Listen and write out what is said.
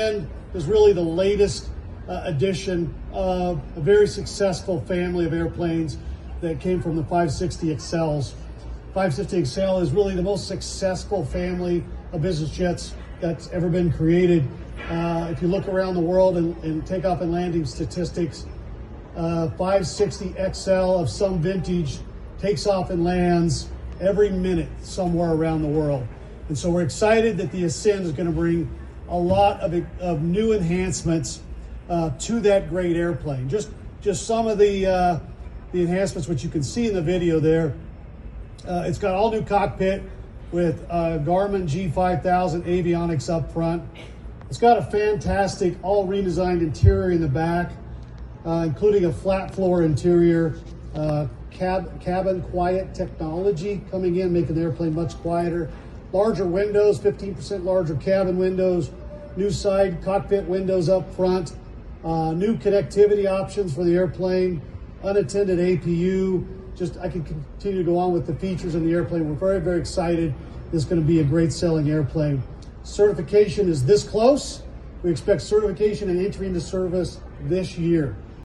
Ascend is really the latest addition of a very successful family of airplanes that came from the 560 XLs. 560 XL is really the most successful family of business jets that's ever been created. If you look around the world and takeoff and landing statistics, 560 XL of some vintage takes off and lands every minute somewhere around the world. And so we're excited that the Ascend is going to bring a lot of new enhancements to that great airplane. Just some of the enhancements which you can see in the video there. It's got all new cockpit with Garmin G5000 avionics up front. It's got a fantastic all redesigned interior in the back, including a flat floor interior, cabin quiet technology coming in, making the airplane much quieter. Larger windows, 15% larger cabin windows, new side cockpit windows up front, new connectivity options for the airplane, unattended APU. I can continue to go on with the features in the airplane. We're very, very excited. This is going to be a great selling airplane. Certification is this close. We expect certification and entry into service this year.